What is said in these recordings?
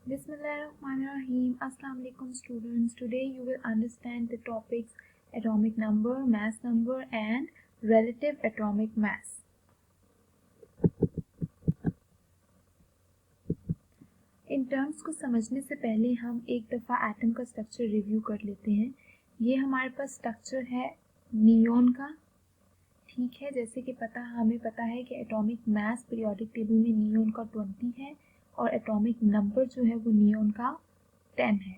Bismillahirrahmanirrahim. Assalamu alaikum students. Today you will understand the topics atomic number, mass number and relative atomic mass. In terms को समझने से पहले हम एक दफ़ा एटम का स्ट्रक्चर रिव्यू कर लेते हैं। ये हमारे पास स्ट्रक्चर है नियॉन का, ठीक है। जैसे कि हमें पता है कि एटॉमिक मास पीरियोडिक टेबल में नियॉन का 20 है और एटॉमिक नंबर जो है वो नियॉन का 10 है।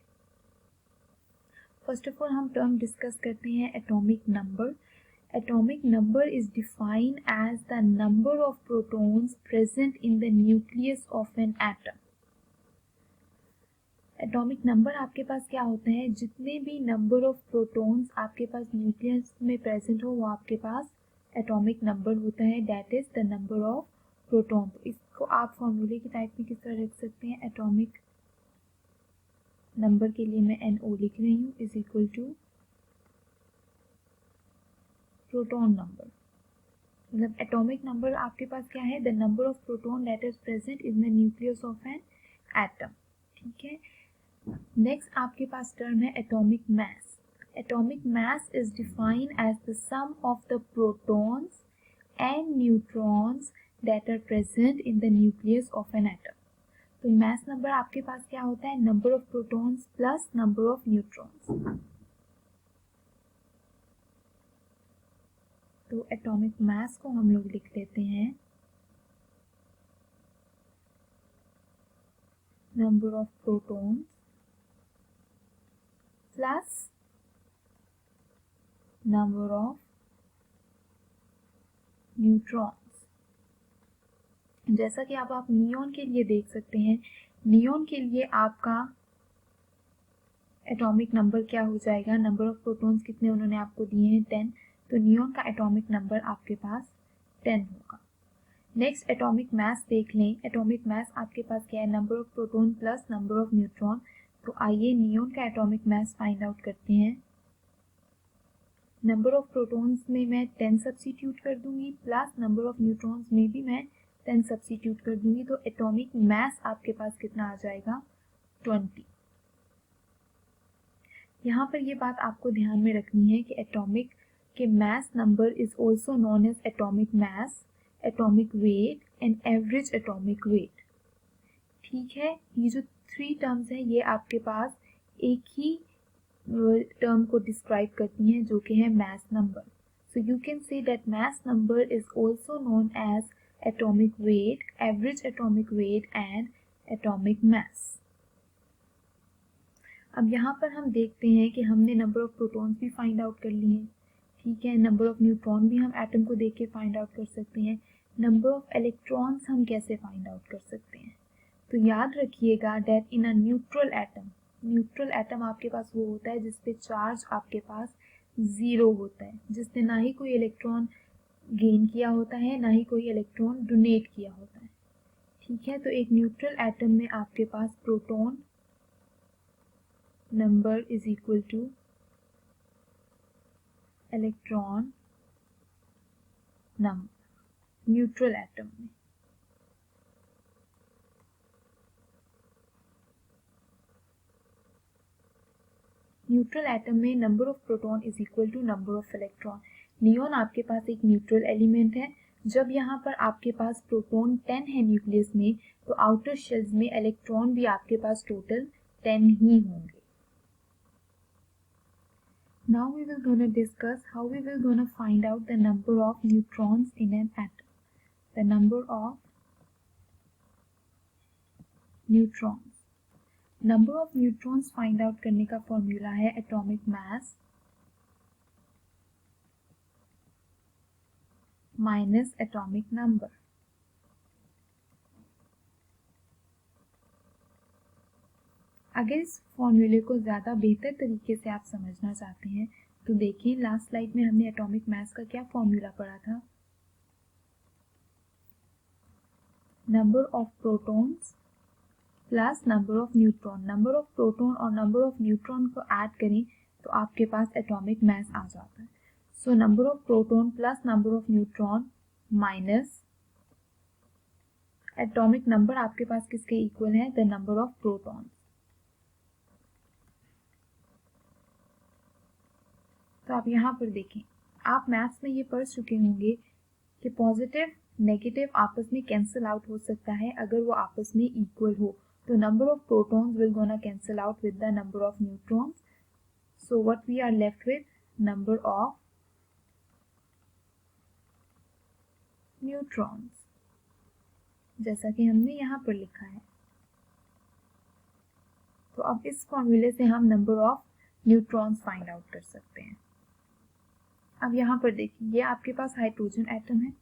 फर्स्ट ऑफ ऑल हम टर्म डिस्कस करते हैं atomic number. Atomic number is defined as the number of protons present in the nucleus of an atom. Atomic number आपके पास क्या होता है, जितने भी नंबर ऑफ प्रोटॉन्स आपके पास न्यूक्लियस में प्रेजेंट हो वो आपके पास एटॉमिक नंबर होता है, that is the number of proton. तो इसको आप फॉर्मूले की टाइप में किस तरह लिख सकते हैं, एटॉमिक नंबर के लिए मैं NO लिख रही हूँ is equal to proton number. मतलब एटॉमिक नंबर आपके पास क्या है, the number of proton that is present in the nucleus of an atom, ठीक है। नेक्स्ट आपके पास टर्म है atomic mass. Atomic mass is defined as the sum of the protons and neutrons that are present in the nucleus of an atom. तो mass number आपके पास क्या होता है, number of protons plus number of neutrons। तो atomic mass को हम लोग लिख देते हैं number of protons plus number of neutrons। जैसा कि आप नियॉन के लिए देख सकते हैं, नियॉन के लिए आपका एटॉमिक नंबर क्या हो जाएगा, नंबर ऑफ प्रोटॉन्स कितने उन्होंने आपको दिए हैं 10, तो नियॉन का एटॉमिक नंबर आपके पास 10 होगा। नेक्स्ट एटॉमिक मास देख लें। एटॉमिक मास आपके पास क्या है, number of proton plus number of neutron. तो आइए नियॉन का एटॉमिक मास फाइंड आउट करते हैं। नंबर ऑफ प्रोटॉन्स में मैं 10 सब्स्टिट्यूट कर दूंगी प्लस नंबर ऑफ न्यूट्रॉन्स में भी मैं 10 सब्स्टिट्यूट कर दूंगी, तो एटॉमिक मास आपके पास कितना आ जाएगा, 20। यहाँ पर ये बात आपको ध्यान में रखनी है कि एटॉमिक के mass number is also known as atomic mass, atomic weight and average atomic weight, ठीक है। ये जो 3 टर्म्स हैं ये आपके पास एक ही टर्म को डिस्क्राइब करती हैं जो कि है mass number. So you can say that mass number is also known as atomic weight, average atomic weight and atomic mass। अब यहाँ पर हम देखते हैं कि हमने नंबर ऑफ प्रोटॉन्स भी फाइंड आउट कर लिए हैं, ठीक है। नंबर ऑफ न्यूट्रॉन भी हम एटम को देख के फाइंड आउट कर सकते हैं। नंबर ऑफ इलेक्ट्रॉन्स हम कैसे फाइंड आउट कर सकते हैं, तो याद रखिएगा that in a neutral atom, neutral atom आपके पास वो होता है जिसपे चार्ज आपके पास 0 होता है, जिसने ना ही कोई इलेक्ट्रॉन गेन किया होता है ना ही कोई इलेक्ट्रॉन डोनेट किया होता है, ठीक है। तो एक न्यूट्रल एटम में आपके पास proton number is equal to electron number, neutral atom में। न्यूट्रल एटम में number of proton is equal to number of electron. Neon आपके पास एक न्यूट्रल एलिमेंट है। जब यहाँ पर आपके पास प्रोटॉन 10 है न्यूक्लियस में, तो आउटर शेल्स में इलेक्ट्रॉन भी आपके पास टोटल 10 ही होंगे। Now we will gonna discuss how we will gonna find out the number of neutrons in an atom. The number of neutrons. Number of neutrons find out करने का formula है atomic mass minus atomic number. अगर इस फॉर्मूले को ज़्यादा बेहतर तरीके से आप समझना चाहते हैं तो देखिए लास्ट स्लाइड में हमने एटॉमिक मास का क्या फॉर्मूला पढ़ा था, number of protons plus number of neutron. Number of proton और नंबर ऑफ न्यूट्रॉन को ऐड करें तो आपके पास एटॉमिक मास आ जाता है। So number of proton plus number of neutron minus atomic number आपके पास किसके इक्वल है? The number of protons. तो आप यहाँ पर देखें, आप मैथ्स में ये पढ़ चुके होंगे कि पॉजिटिव नेगेटिव आपस में कैंसिल आउट हो सकता है अगर वो आपस में इक्वल हो। तो number of protons will gonna cancel out with the number of neutrons, so what we are left with? Number of neutrons, जैसा कि हमने यहाँ पर लिखा है। तो अब इस फॉर्मूले से हम number of neutrons find out कर सकते हैं। अब यहाँ पर देखिए, ये आपके पास हाइड्रोजन एटम है।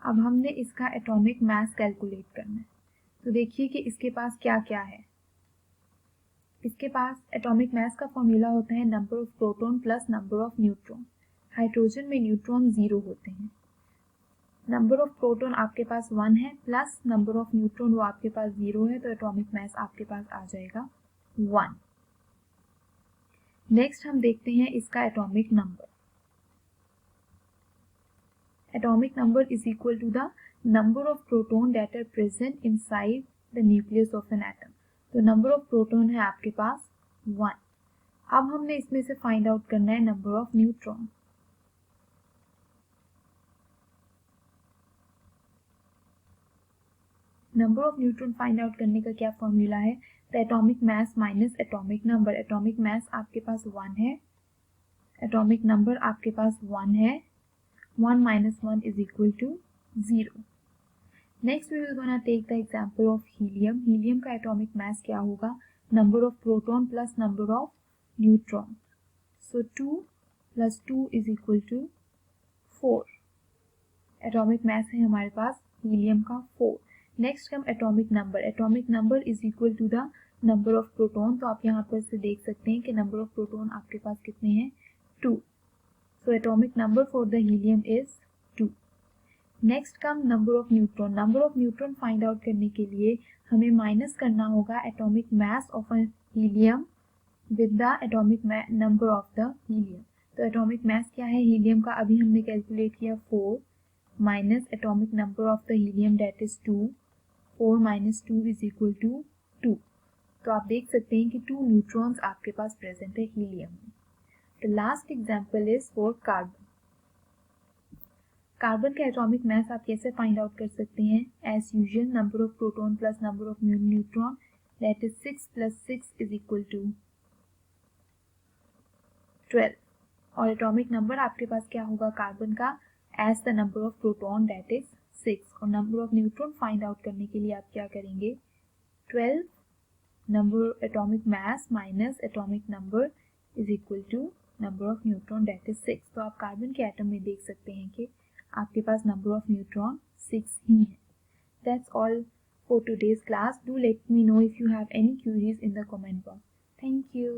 अब हमने इसका एटॉमिक मास कैलकुलेट करना है। तो देखिए कि इसके पास क्या क्या है। इसके पास एटॉमिक मास का फॉर्मूला होता है number of proton plus number of neutron. Hydrogen में न्यूट्रॉन 0 होते हैं। नंबर ऑफ प्रोटॉन आपके पास 1 है प्लस नंबर ऑफ न्यूट्रॉन वो आपके पास 0 है, तो एटॉमिक मास आपके पास आ जाएगा 1। नेक्स्ट हम देखते हैं इसका atomic number. Atomic number is equal to the number of proton that are present inside the nucleus of an atom. तो number of proton है आपके पास 1। अब हमने इसमें से find out करना है number of neutron। Number of neutron find out करने का क्या फॉर्मूला है? The atomic mass minus atomic number। Atomic mass आपके पास 1 है, atomic number आपके पास 1 है, 1 minus 1 is equal to 0। Next we will gonna take the example of helium। Helium का atomic mass क्या होगा? Number of proton plus number of neutron। So 2 plus 2 is equal to 4। Atomic mass है हमारे पास helium का 4। Next हम atomic number। Atomic number is equal to the number of proton। तो आप यहाँ पर से देख सकते हैं कि number of proton आपके पास कितने हैं? 2। So atomic number for the helium is 2। Next come number of neutron. Number of neutron find out करने के लिए हमें माइनस करना होगा atomic mass of helium with the atomic number of the helium. तो एटॉमिक मास क्या है helium का? अभी हमने कैलकुलेट किया 4 minus atomic number of the helium that is 2। 4 minus 2 is equal to 2। तो आप देख सकते हैं कि 2 न्यूट्रॉन्स आपके पास प्रेजेंट है हीलियम में। The last example is for carbon. Carbon का एटॉमिक मास आप कैसे फाइंड आउट कर सकते हैं? As usual number of proton plus number of neutron that is 6 plus 6 is equal to 12। और एटॉमिक नंबर आपके पास क्या होगा कार्बन का? As the number of proton that is 6। और number of neutron find out करने के लिए आप क्या करेंगे? 12 number atomic mass minus atomic number is equal to number of neutron that is 6। तो आप कार्बन के एटम में देख सकते हैं कि आपके पास नंबर ऑफ न्यूट्रॉन 6 ही है। That's all for today's class. Do let me know if you have any queries in the comment box. Thank you.